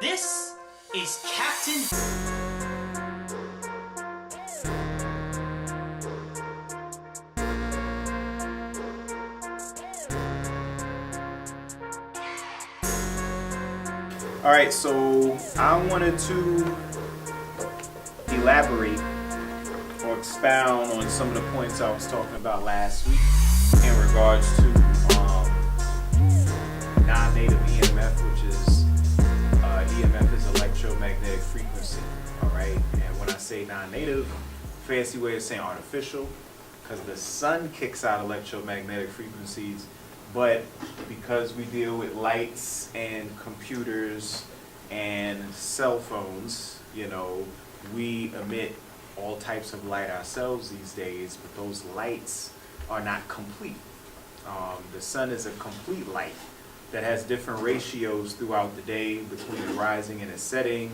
This is Captain. All right, so I wanted to elaborate or expound on some of the points I was talking about last week in regards to non-native EMF, which is EMF is electromagnetic frequency. All right, and when I say non-native, fancy way of saying artificial, because the sun kicks out electromagnetic frequencies. But because we deal with lights and computers and cell phones, you know, we emit all types of light ourselves these days, but those lights are not complete. The sun is a complete light that has different ratios throughout the day between the rising and the setting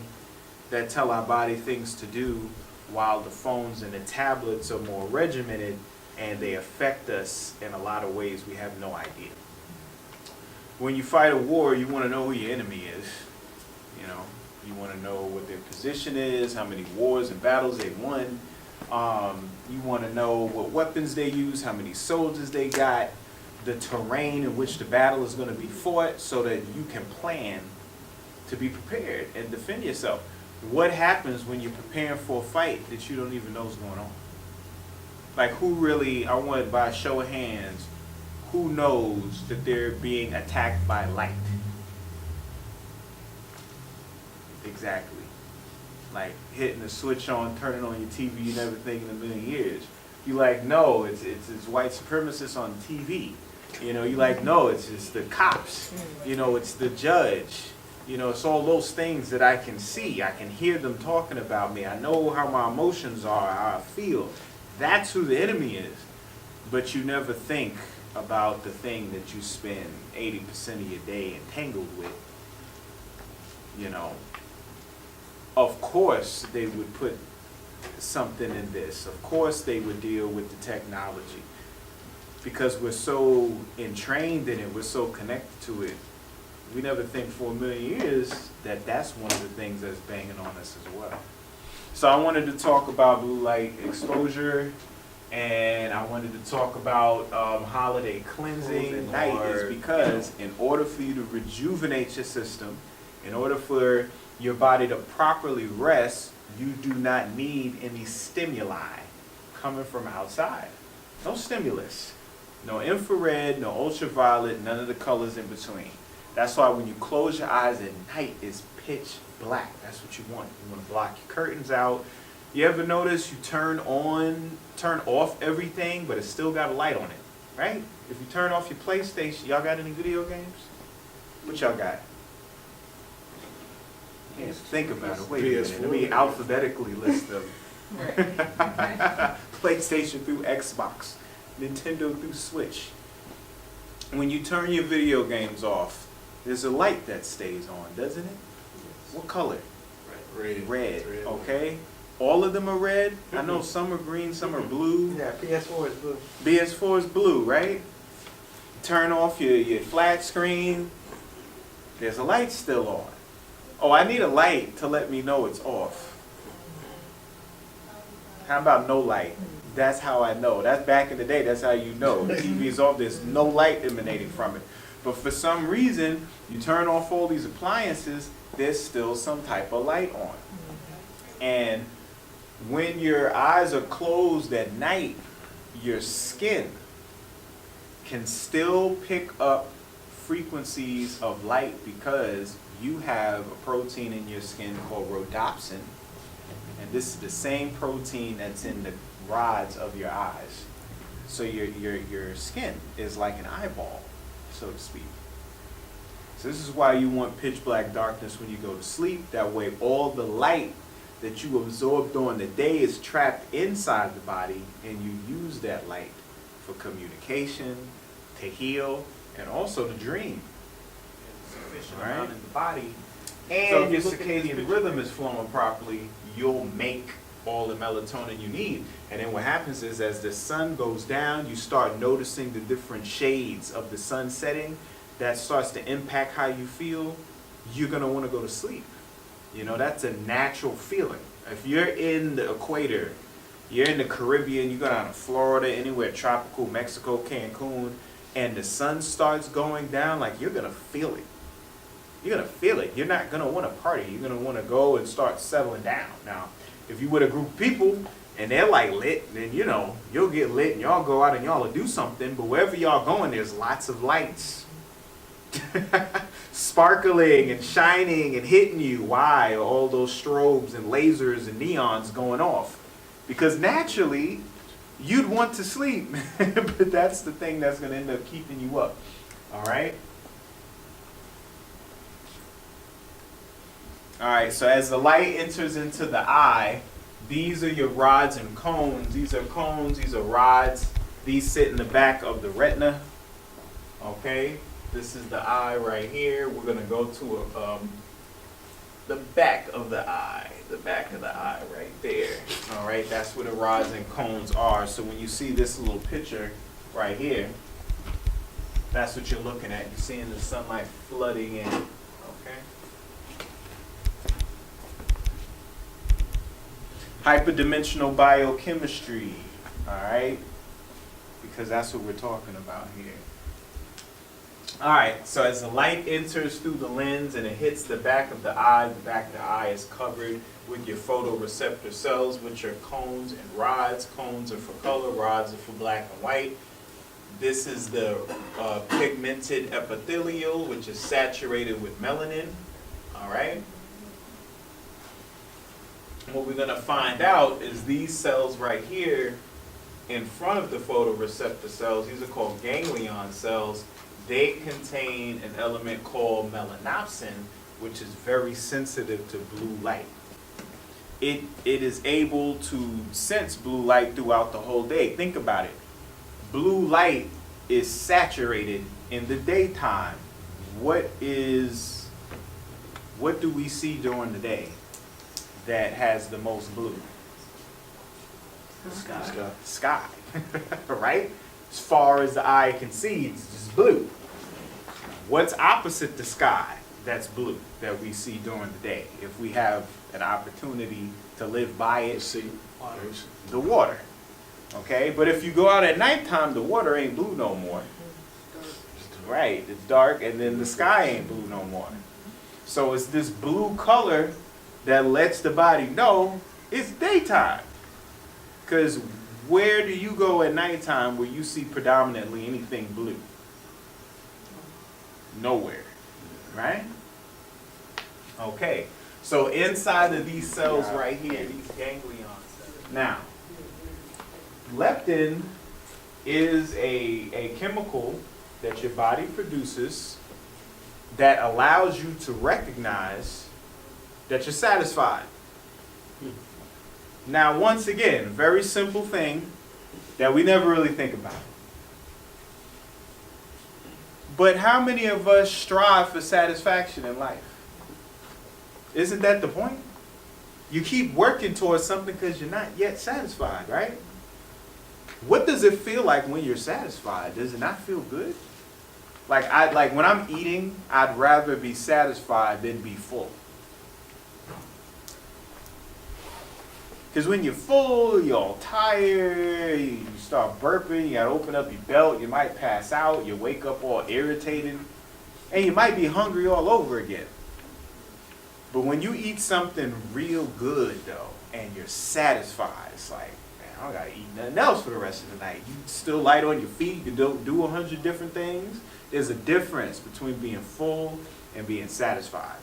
that tell our body things to do, while the phones and the tablets are more regimented and they affect us in a lot of ways we have no idea. When you fight a war, you want to know who your enemy is. You know, you want to know what their position is, how many wars and battles they won. You want to know what weapons they use, how many soldiers they got, the terrain in which the battle is going to be fought, so that you can plan to be prepared and defend yourself. What happens when you're preparing for a fight that you don't even know what's going on? Like, who really, I want by a show of hands, who knows that they're being attacked by light? Exactly. Like hitting the switch on, turning on your TV, you never think in a million years. You like, no, it's white supremacists on TV. You know, you like, no, it's the cops. You know, it's the judge. You know, it's all those things that I can see. I can hear them talking about me. I know how my emotions are, how I feel. That's who the enemy is. But you never think about the thing that you spend 80% of your day entangled with. You know, of course they would put something in this. Of course they would deal with the technology, because we're so entrained in it, we're so connected to it. We never think for a million years that that's one of the things that's banging on us as well. So I wanted to talk about blue light exposure, and I wanted to talk about holiday cleansing night, is because in order for you to rejuvenate your system, in order for your body to properly rest, you do not need any stimuli coming from outside. No stimulus, no infrared, no ultraviolet, none of the colors in between. That's why when you close your eyes at night, it's pitch black. That's what you want. You want to block your curtains out. You ever notice you turn off everything, but it's still got a light on it, right? If you turn off your PlayStation, y'all got any video games? What y'all got? Yeah, think about it. Wait a minute. Let me alphabetically list them. PlayStation through Xbox, Nintendo through Switch. When you turn your video games off, there's a light that stays on, doesn't it? What color? Red. Red. Okay. All of them are red. I know some are green, some are blue. Yeah, PS4 is blue. PS4 is blue, right? Turn off your flat screen. There's a light still on. Oh, I need a light to let me know it's off. How about no light? That's how I know. That's back in the day. That's how you know. The TV is off. There's no light emanating from it. But for some reason, you turn off all these appliances, there's still some type of light on. And when your eyes are closed at night, your skin can still pick up frequencies of light, because you have a protein in your skin called rhodopsin. And this is the same protein that's in the rods of your eyes. So your skin is like an eyeball, so to speak. So this is why you want pitch black darkness when you go to sleep. That way all the light that you absorb during the day is trapped inside the body, and you use that light for communication, to heal, and also to dream. It's sufficient amount in the body. And so if your circadian rhythm is flowing properly, you'll make all the melatonin you need. And then what happens is, as the sun goes down, you start noticing the different shades of the sun setting. That starts to impact how you feel. you're going to want to go to sleep. You know, that's a natural feeling. If you're in the equator, you're in the Caribbean, you go down to Florida, anywhere tropical, Mexico, Cancun, and the sun starts going down, like, you're going to feel it. You're going to feel it. You're not going to want to party. You're going to want to go and start settling down. Now, if you with a group of people and they're like lit, then, you know, you'll get lit and y'all go out and y'all will do something. But wherever y'all going, there's lots of lights sparkling and shining and hitting you. Why? All those strobes and lasers and neons going off. Because naturally, you'd want to sleep. But that's the thing that's going to end up keeping you up. All right? All right, so as the light enters into the eye, these are your rods and cones. These are cones, these are rods. These sit in the back of the retina. Okay, this is the eye right here. We're going to go to the back of the eye. The back of the eye right there. All right, that's where the rods and cones are. So when you see this little picture right here, that's what you're looking at. You're seeing the sunlight flooding in. Okay. Hyperdimensional biochemistry, all right? Because that's what we're talking about here. All right, so as the light enters through the lens and it hits the back of the eye is covered with your photoreceptor cells, which are cones and rods. Cones are for color, rods are for black and white. This is the pigmented epithelial, which is saturated with melanin, all right? What we're going to find out is these cells right here in front of the photoreceptor cells, these are called ganglion cells. They contain an element called melanopsin, which is very sensitive to blue light. It is able to sense blue light throughout the whole day. Think about it. Blue light is saturated in the daytime. What do we see during the day that has the most blue? Sky. Right? As far as the eye can see, it's just blue. What's opposite the sky that's blue that we see during the day? If we have an opportunity to live by it, See, waters. the water. Okay? But if you go out at nighttime, the water ain't blue no more. Right, it's dark, and then the sky ain't blue no more. So it's this blue color that lets the body know it's daytime. Because where do you go at nighttime where you see predominantly anything blue? Nowhere, right? Okay, so inside of these cells right here, these ganglion cells. Now, leptin is a chemical that your body produces that allows you to recognize that you're satisfied. Now, once again, very simple thing that we never really think about. But how many of us strive for satisfaction in life? Isn't that the point? You keep working towards something because you're not yet satisfied, right? What does it feel like when you're satisfied? Does it not feel good? Like when I'm eating, I'd rather be satisfied than be full. Because when you're full, you're all tired, you start burping, you gotta open up your belt, you might pass out, you wake up all irritated, and you might be hungry all over again. But when you eat something real good though, and you're satisfied, it's like, man, I don't gotta eat nothing else for the rest of the night. You still light on your feet, you can do 100 different things. There's a difference between being full and being satisfied.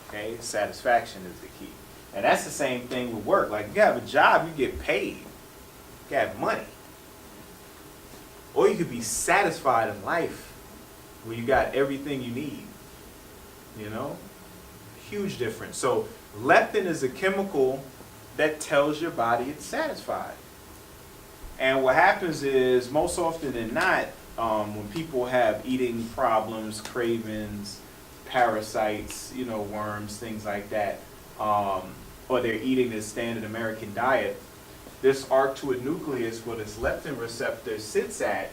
Okay, satisfaction is the key. And that's the same thing with work. Like, you have a job, you get paid. You have money. Or you could be satisfied in life where you got everything you need. You know? Huge difference. So leptin is a chemical that tells your body it's satisfied. And what happens is, most often than not, when people have eating problems, cravings, parasites, worms, things like that, or they're eating this standard American diet, this arcuate nucleus where this leptin receptor sits at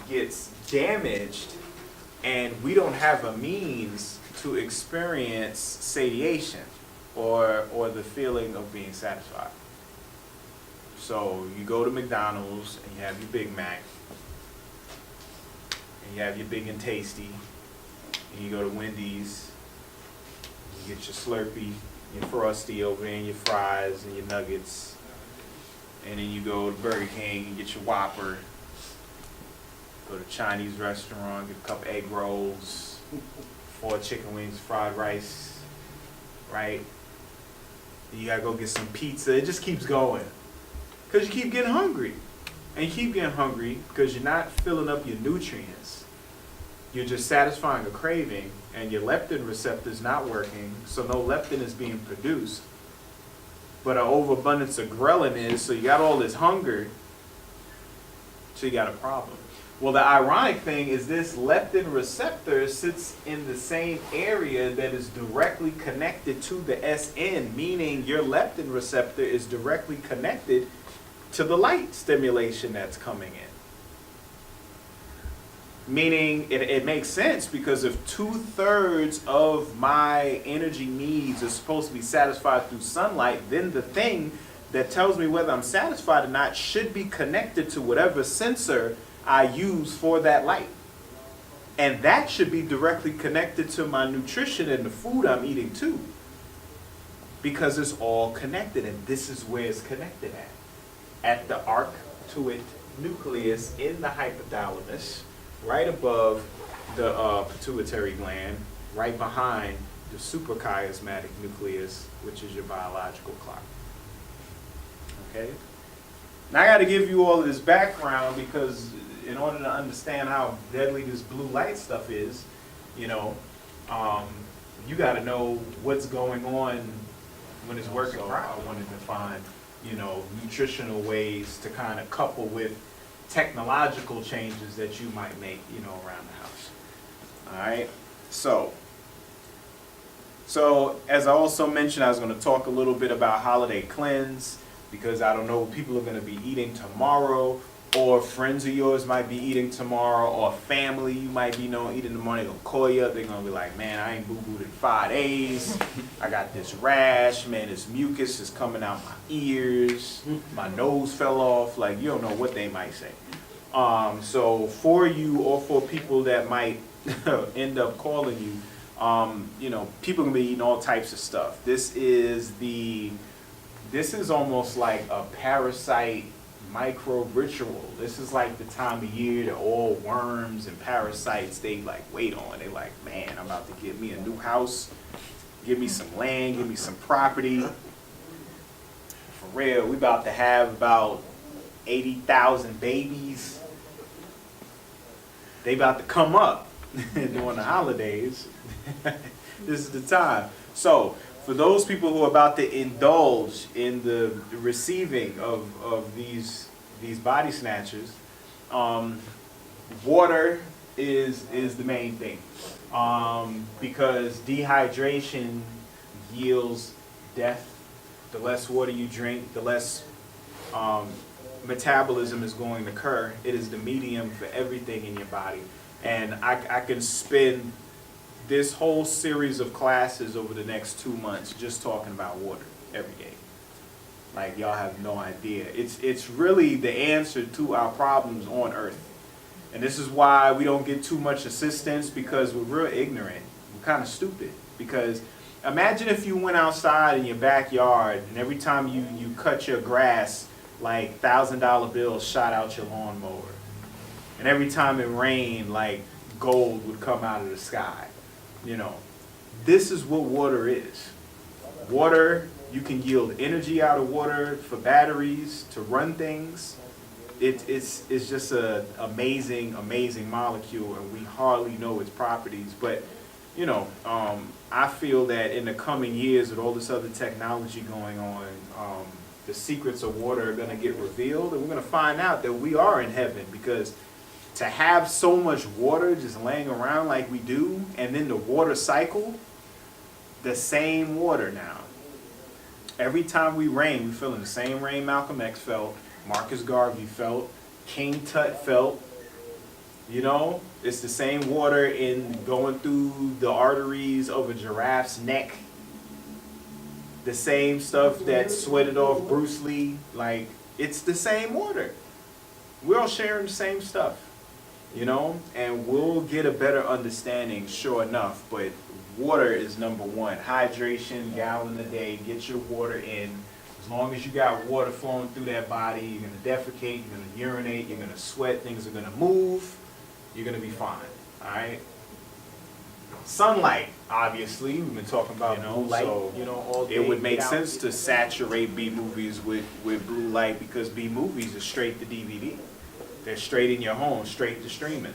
gets damaged, and we don't have a means to experience satiation or the feeling of being satisfied. So you go to McDonald's and you have your Big Mac, and you have your Big and Tasty, and you go to Wendy's, you get your Slurpee, your Frosty over there, and your fries and your nuggets, and then you go to Burger King and get your Whopper, go to Chinese restaurant, get a couple egg rolls, 4 chicken wings, fried rice, right? You gotta go get some pizza. It just keeps going. Because you keep getting hungry. And you keep getting hungry because you're not filling up your nutrients. You're just satisfying a craving, and your leptin receptor is not working, so no leptin is being produced. But an overabundance of ghrelin is, so you got all this hunger, so you got a problem. Well, the ironic thing is this leptin receptor sits in the same area that is directly connected to the SN, meaning your leptin receptor is directly connected to the light stimulation that's coming in. Meaning it makes sense, because if 2/3 of my energy needs are supposed to be satisfied through sunlight, then the thing that tells me whether I'm satisfied or not should be connected to whatever sensor I use for that light. And that should be directly connected to my nutrition and the food I'm eating too. Because it's all connected, and this is where it's connected at the arcuate nucleus in the hypothalamus, right above the pituitary gland, right behind the suprachiasmatic nucleus, which is your biological clock. Okay? Now I got to give you all of this background, because in order to understand how deadly this blue light stuff is, you know, you got to know what's going on when it's working properly. I wanted to find, you know, nutritional ways to kind of couple with technological changes that you might make, you know, around the house. All right. So as I also mentioned, I was going to talk a little bit about holiday cleanse, because I don't know what people are going to be eating tomorrow, or friends of yours might be eating tomorrow, or family you might be eating tomorrow. They're going to call you up. They're going to be like, man, I ain't boo-booed in 5 days. I got this rash, man, this mucus is coming out my ears. My nose fell off. Like, you don't know what they might say. So for you, or for people that might end up calling you, you know, people can be eating all types of stuff. This is almost like a parasite micro ritual. This is like the time of year that all worms and parasites, they like wait on. They like, man, I'm about to get me a new house, give me some land, give me some property. For real, we about to have about 80,000 babies. They about to come up during the holidays. This is the time. So for those people who are about to indulge in the receiving of these body snatchers, water is the main thing, because dehydration yields death. The less water you drink, the less metabolism is going to occur. It is the medium for everything in your body, and I can spend this whole series of classes over the next 2 months just talking about water every day. Like, y'all have no idea. It's really the answer to our problems on Earth. And this is why we don't get too much assistance, because we're real ignorant. We're kind of stupid. Because imagine if you went outside in your backyard and every time you cut your grass, like $1,000 bills shot out your lawnmower. And every time it rained, like gold would come out of the sky. You know, this is what water is. Water, you can yield energy out of water for batteries to run things. It's just an amazing molecule, and we hardly know its properties. But, you know, I feel that in the coming years, with all this other technology going on, the secrets of water are going to get revealed, and we're going to find out that we are in heaven, because to have so much water just laying around like we do, and then the water cycle, the same water now. Every time we rain, we feel in the same rain Malcolm X felt, Marcus Garvey felt, King Tut felt, You know, it's the same water in going through the arteries of a giraffe's neck. The same stuff that sweated off Bruce Lee. Like, it's the same water. We're all sharing the same stuff, you know, and we'll get a better understanding, sure enough. But water is number one. Hydration, gallon a day. Get your water in. As long as you got water flowing through that body, you're going to defecate, you're going to urinate, you're going to sweat, things are going to move. You're going to be fine, all right? Sunlight, obviously, we've been talking about blue light, so, all day. It would make sense to saturate B movies with blue light because B movies are straight to DVD. They're straight in your home, straight to streaming.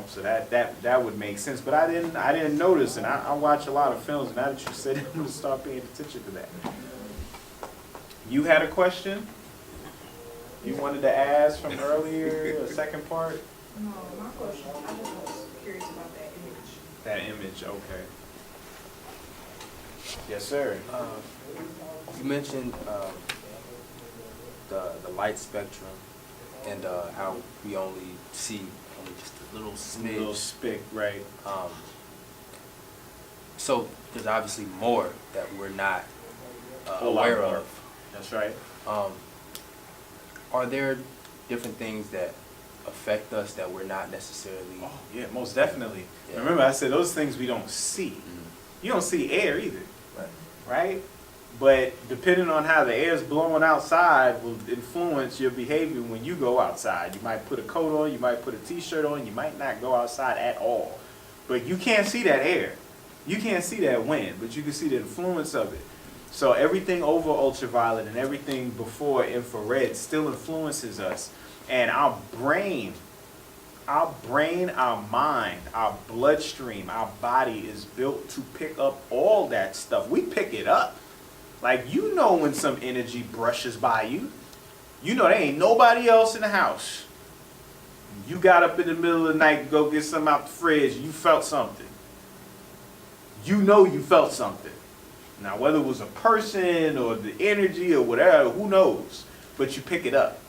So that would make sense. But I didn't notice, and I watch a lot of films. Now that you said it, I'm gonna start paying attention to that. You had a question? You wanted to ask from earlier, the second part? No, my question, I just was curious about that image. That image, okay. Yes, sir. You mentioned the light spectrum and how we only see just a little smidge. Little spick, right. So there's obviously more that we're not A lot aware more. of. That's right. Are there different things that affect us that we're not necessarily? Oh, yeah, most definitely. Yeah. Remember, I said those things we don't see. Mhm. You don't see air either, Right. right? But depending on how the air is blowing outside will influence your behavior when you go outside. You might put a coat on, you might put a t-shirt on, you might not go outside at all. But you can't see that air. You can't see that wind, but you can see the influence of it. So everything over ultraviolet and everything before infrared still influences us. And our brain, our mind, our bloodstream, our body is built to pick up all that stuff. We pick it up. Like, when some energy brushes by you. There ain't nobody else in the house. You got up in the middle of the night to go get something out the fridge. You felt something. You felt something. Now, whether it was a person or the energy or whatever, who knows? But you pick it up.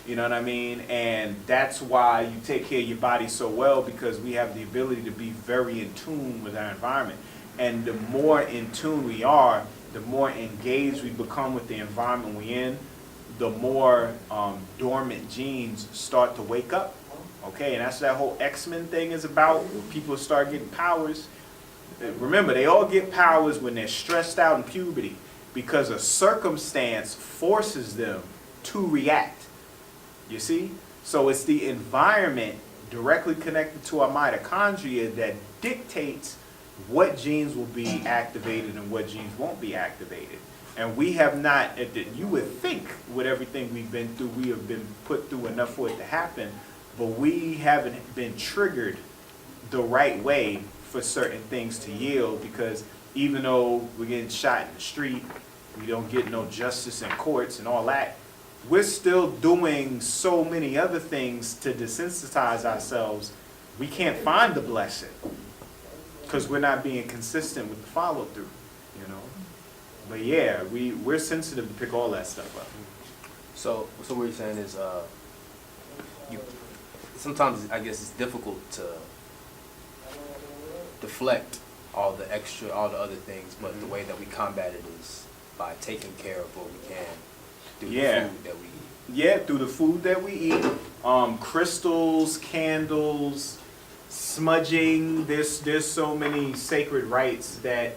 You know what I mean? And that's why you take care of your body so well, because we have the ability to be very in tune with our environment. And the more in tune we are, the more engaged we become with the environment we're in, the more dormant genes start to wake up. Okay, and that's what that whole X-Men thing is about, where people start getting powers. Remember, they all get powers when they're stressed out in puberty, because a circumstance forces them to react. You see? So it's the environment directly connected to our mitochondria that dictates what genes will be activated and what genes won't be activated. And we have not, you would think with everything we've been through, we have been put through enough for it to happen, but we haven't been triggered the right way for certain things to yield, because even though we're getting shot in the street, we don't get no justice in courts and all that, we're still doing so many other things to desensitize ourselves. We can't find the blessing because we're not being consistent with the follow through, But yeah, we're sensitive to pick all that stuff up. So what you're saying is, sometimes I guess it's difficult to deflect all the other things, but the way that we combat it is by taking care of what we can through the food that we eat. Yeah, through the food that we eat, crystals, candles, smudging. There's so many sacred rites that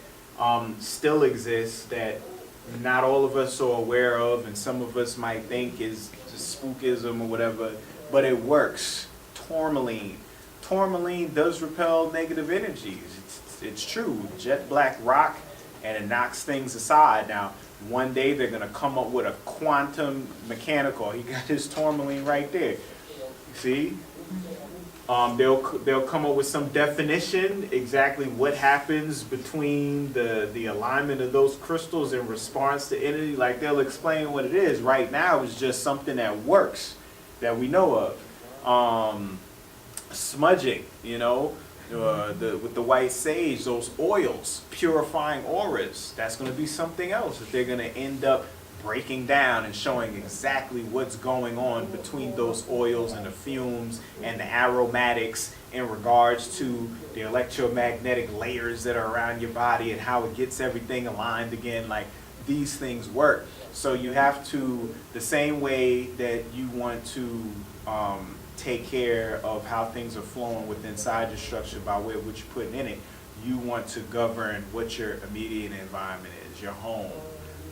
still exist that not all of us are aware of, and some of us might think is just spookism or whatever, but it works. Tourmaline. Tourmaline does repel negative energies. It's true. Jet black rock, and it knocks things aside. Now, one day they're going to come up with a quantum mechanical. He got his tourmaline right there. See? They'll come up with some definition, exactly what happens between the alignment of those crystals in response to energy. Like, they'll explain what it is. Right now, it's just something that works, that we know of. Smudging, with the white sage, those oils, purifying auras, that's going to be something else that they're going to end up breaking down and showing exactly what's going on between those oils and the fumes and the aromatics in regards to the electromagnetic layers that are around your body and how it gets everything aligned again. Like, these things work. So you have to, the same way that you want to take care of how things are flowing within inside your structure by way of what you're putting in it, you want to govern what your immediate environment is, your home,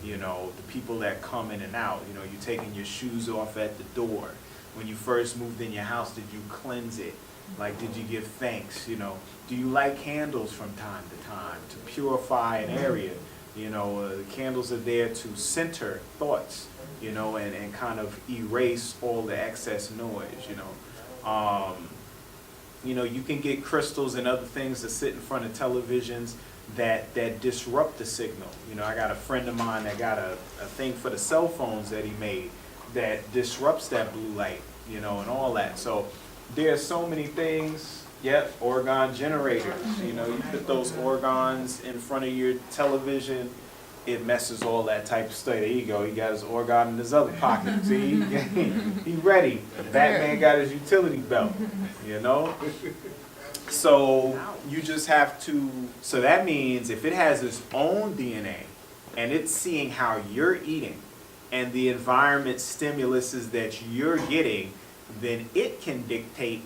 you know, the people that come in and out. You know, you're taking your shoes off at the door. When you first moved in your house, did you cleanse it? Like, did you give thanks? You know, do you light candles from time to time to purify an area? You know, the candles are there to center thoughts, you know, and kind of erase all the excess noise, you know. You know, you can get crystals and other things that sit in front of televisions that disrupt the signal. You know, I got a friend of mine that got a thing for the cell phones that he made that disrupts that blue light, you know, and all that. So there's so many things. Yep, organ generators. You know, you put those organs in front of your television, it messes all that type of stuff. There you go. He got his organ in his other pocket. See, he ready. Batman got his utility belt. You know. So you just have to. So that means if it has its own DNA, and it's seeing how you're eating, and the environment stimuluses that you're getting, then it can dictate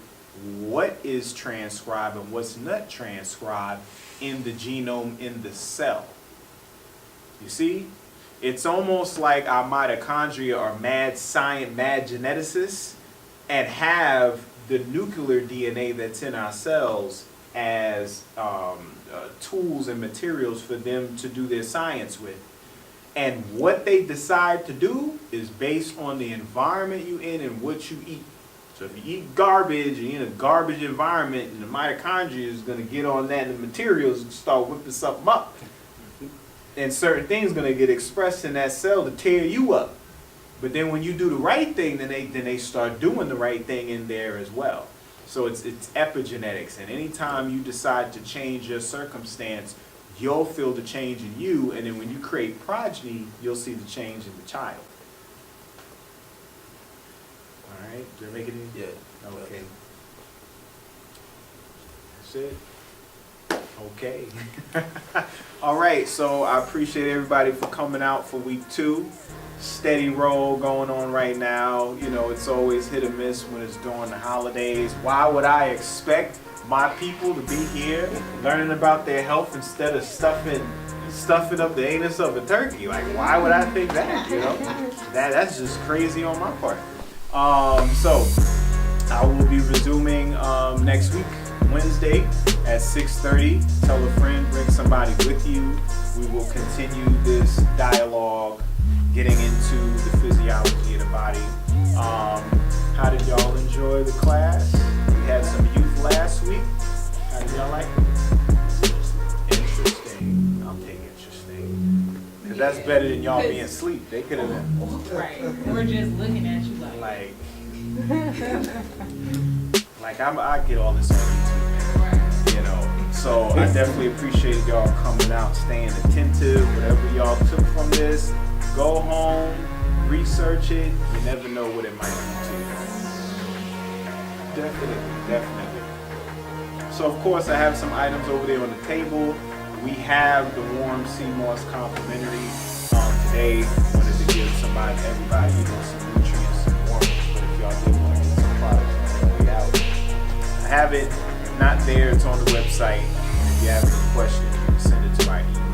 what is transcribed and what's not transcribed in the genome in the cell. You see? It's almost like our mitochondria are mad science, mad geneticists, and have the nuclear DNA that's in our cells as tools and materials for them to do their science with. And what they decide to do is based on the environment you're in and what you eat. So if you eat garbage, you're in a garbage environment, and the mitochondria is going to get on that and the materials and start whipping something up. And certain things going to get expressed in that cell to tear you up. But then when you do the right thing, then they start doing the right thing in there as well. So it's epigenetics. And anytime you decide to change your circumstance, you'll feel the change in you. And then when you create progeny, you'll see the change in the child. All right, did I make it in? Yeah. Okay. That's it. Okay. All right, so I appreciate everybody for coming out for week 2. Steady roll going on right now. You know, it's always hit or miss when it's during the holidays. Why would I expect my people to be here learning about their health instead of stuffing up the anus of a turkey? Like, why would I think that, you know? That's just crazy on my part. So I will be resuming next week, Wednesday at 6:30. Tell a friend, bring somebody with you. We will continue this dialogue, getting into the physiology of the body. How did y'all enjoy the class? We had some youth last week. How did y'all like it? Interesting. I'll take interesting. Because that's better than y'all being asleep. They could have been. Right. We're just looking at you like I get all this on YouTube, man. You know. So I definitely appreciate y'all coming out, staying attentive. Whatever y'all took from this, go home, research it. You never know what it might do to you. Definitely. So of course I have some items over there on the table. We have the warm sea moss complimentary. Today wanted to give everybody, you know, some nutrients, some warmth. But if y'all did want to get some products on the way out, I have it. If not there, it's on the website. And if you have any questions, you can send it to my email.